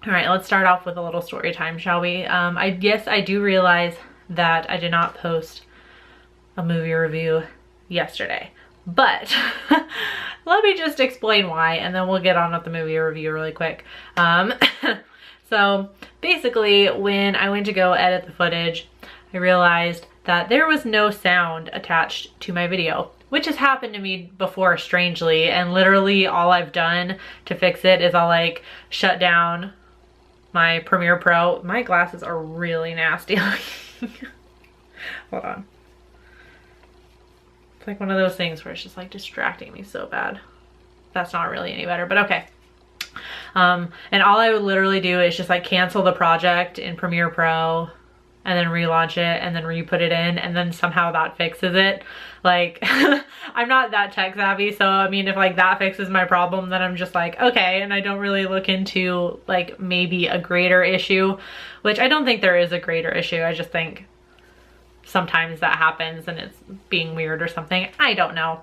All right, let's start off with a little story time, shall we? Yes, I do realize that I did not post a movie review yesterday, but let me just explain why, and then we'll get on with the movie review really quick. So basically, when I went to go edit the footage, I realized that there was no sound attached to my video, which has happened to me before, strangely, and literally all I've done to fix it is I'll like shut down my Premiere Pro. My glasses are really nasty. Hold on. It's like one of those things where it's just like distracting me so bad. That's not really any better, but okay. And all I would literally do is just like cancel the project in Premiere Pro and then relaunch it and then re-put it in, and then somehow that fixes it. Like, I'm not that tech savvy, so I mean, if like that fixes my problem, then I'm just like, okay, and I don't really look into like maybe a greater issue, which I don't think there is a greater issue. I just think sometimes that happens and it's being weird or something. I don't know.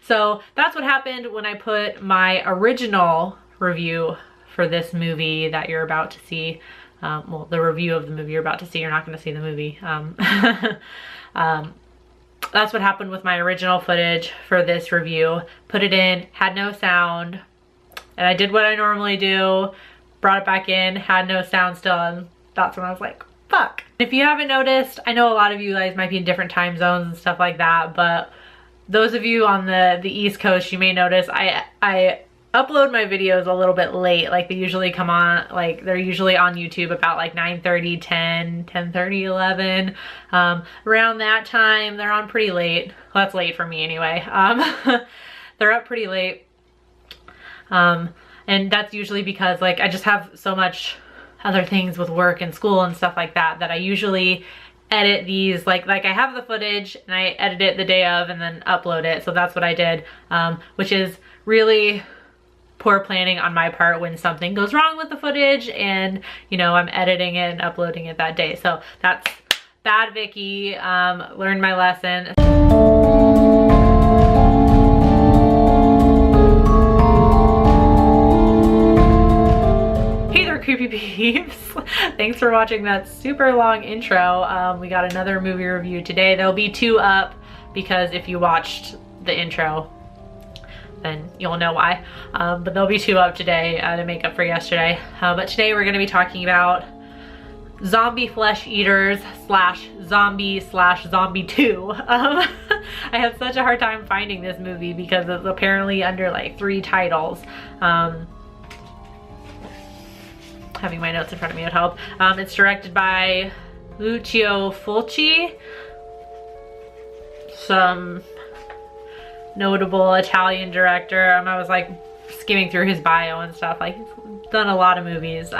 So that's what happened when I put my original review for this movie that you're about to see. Well, the review of the movie you're about to see, you're not going to see the movie. That's what happened with my original footage for this review. Put it in, had no sound, and I did what I normally do, brought it back in, had no sound still, and that's when I was like, fuck. If you haven't noticed, I know a lot of you guys might be in different time zones and stuff like that, but those of you on the East Coast, you may notice I upload my videos a little bit late. Like they usually come on, like they're usually on YouTube about like 9:30, 10, 10:30, 11. Around that time, they're on pretty late. Well, that's late for me anyway. They're up pretty late. And that's usually because like I just have so much other things with work and school and stuff like that that I usually edit these like I have the footage and I edit it the day of and then upload it. So that's what I did, which is really poor planning on my part when something goes wrong with the footage and you know I'm editing it and uploading it that day. So that's bad, Vicky. Learned my lesson. Creepy peeps. Thanks for watching that super long intro. We got another movie review today. There'll be 2 up because if you watched the intro then you'll know why. But there'll be 2 up today to make up for yesterday. But today we're going to be talking about Zombie Flesh Eaters / Zombie / Zombie 2. I had such a hard time finding this movie because it's apparently under like 3 titles. Having my notes in front of me would help. It's directed by Lucio Fulci, some notable Italian director. I was like skimming through his bio and stuff. Like he's done a lot of movies.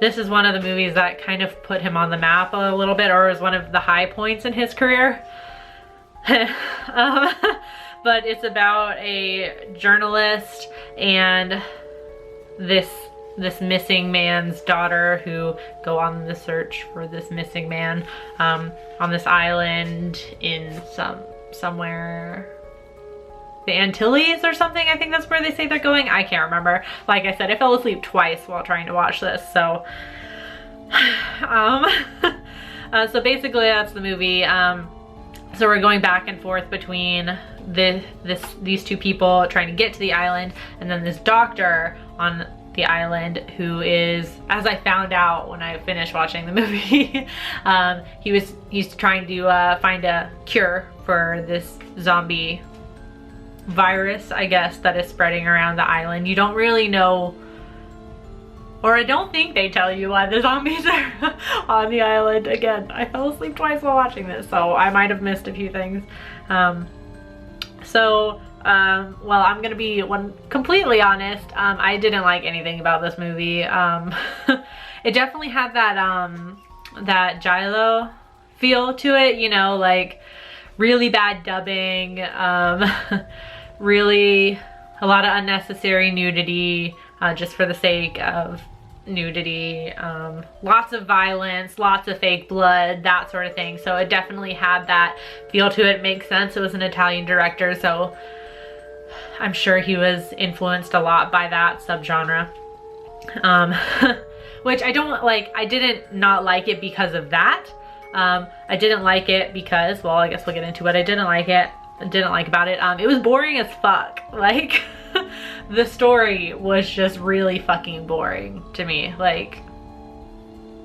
This is one of the movies that kind of put him on the map a little bit, or is one of the high points in his career. But it's about a journalist and this missing man's daughter who go on the search for this missing man on this island in somewhere, the Antilles or something. I think that's where they say they're going. I can't remember. Like I said, I fell asleep twice while trying to watch this, so so basically that's the movie. So we're going back and forth between these 2 people trying to get to the island, and then this doctor on the island who is, as I found out when I finished watching the movie, he's trying to find a cure for this zombie virus, I guess, that is spreading around the island. You don't really know, or I don't think they tell you why the zombies are on the island. Again, I fell asleep twice while watching this, so I might have missed a few things. Well, I'm gonna be completely honest. I didn't like anything about this movie. It definitely had that Giallo feel to it, you know, like really bad dubbing, really a lot of unnecessary nudity, just for the sake of nudity, lots of violence, lots of fake blood, that sort of thing. So it definitely had that feel to it. Makes sense. It was an Italian director, so I'm sure he was influenced a lot by that subgenre. Which I don't like. I didn't not like it because of that. I didn't like it because, well, I guess we'll get into what I didn't like about it. It was boring as fuck. Like, the story was just really fucking boring to me. Like,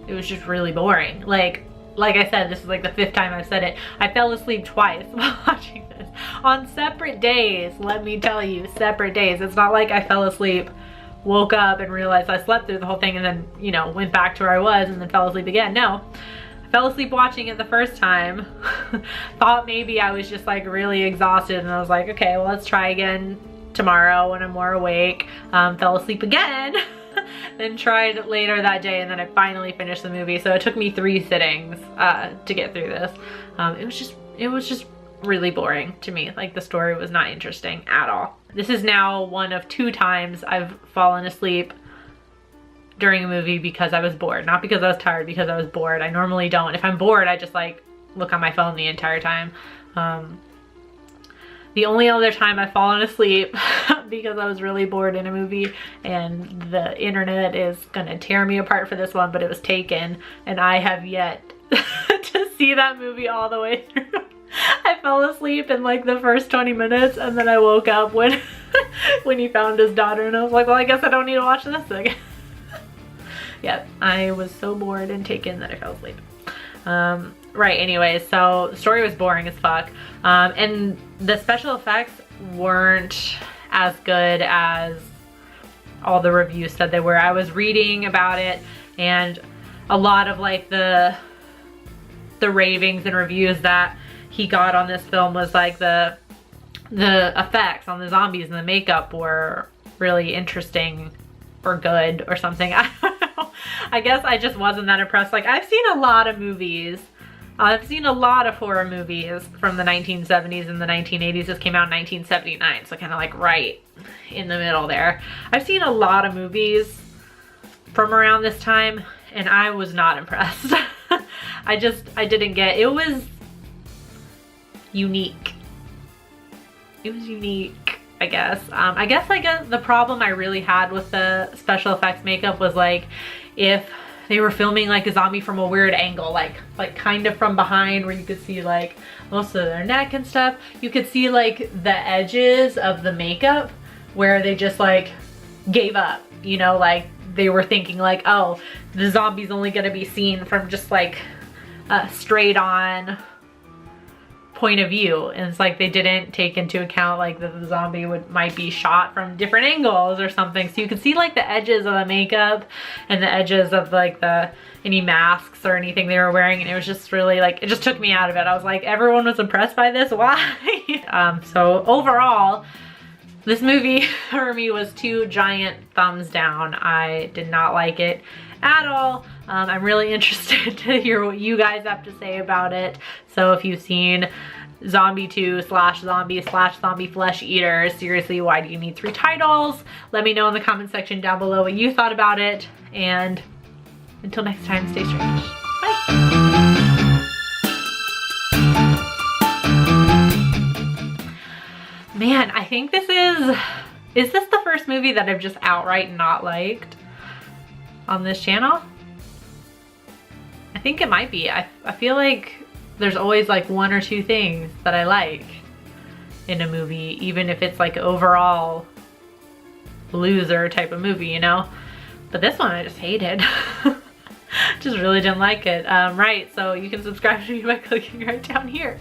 it was just really boring. Like I said, this is like the 5th time I've said it. I fell asleep twice while watching this on separate days. Let me tell you, separate days. It's not like I fell asleep, woke up and realized I slept through the whole thing and then, you know, went back to where I was and then fell asleep again. No, I fell asleep watching it the first time. Thought maybe I was just like really exhausted, and I was like, okay, well, let's try again tomorrow when I'm more awake. Fell asleep again. Then tried later that day, and then I finally finished the movie. So it took me 3 sittings to get through this. It was just really boring to me. Like, the story was not interesting at all. This is now one of 2 times I've fallen asleep during a movie because I was bored. Not because I was tired, because I was bored. I normally don't. If I'm bored, I just like look on my phone the entire time. The only other time I've fallen asleep because I was really bored in a movie, and the internet is gonna tear me apart for this one, but it was Taken, and I have yet to see that movie all the way through. I fell asleep in like the first 20 minutes, and then I woke up when when he found his daughter, and I was like, well, I guess I don't need to watch this again. Yep, I was so bored and Taken that I fell asleep. Right, anyways, so the story was boring as fuck. And the special effects weren't as good as all the reviews said they were. I was reading about it, and a lot of like the ravings and reviews that he got on this film was like the effects on the zombies and the makeup were really interesting or good or something. I don't know. I guess I just wasn't that impressed. Like, I've seen a lot of movies. I've seen a lot of horror movies from the 1970s and the 1980s. This came out in 1979, so kind of like right in the middle there. I've seen a lot of movies from around this time, and I was not impressed. I didn't get, it was unique. It was unique, I guess. I guess the problem I really had with the special effects makeup was like, if they were filming like a zombie from a weird angle, like kind of from behind where you could see like most of their neck and stuff. You could see like the edges of the makeup where they just like gave up, you know, like they were thinking like, oh, the zombie's only gonna be seen from just like a straight on point of view, and it's like they didn't take into account like that the zombie might be shot from different angles or something, so you could see like the edges of the makeup and the edges of like any masks or anything they were wearing, and it was just really like, it just took me out of it. I was like, everyone was impressed by this, why? So overall, this movie for me was 2 giant thumbs down. I did not like it at all. I'm really interested to hear what you guys have to say about it. So if you've seen Zombie 2 /Zombie Flesh Eater, seriously, why do you need 3 titles? Let me know in the comment section down below what you thought about it. And until next time, stay strange. Bye. Man, I think this is this the first movie that I've just outright not liked on this channel? I think it might be. I feel like there's always like 1 or 2 things that I like in a movie, even if it's like overall loser type of movie, you know? But this one I just hated. Just really didn't like it. Right, so you can subscribe to me by clicking right down here.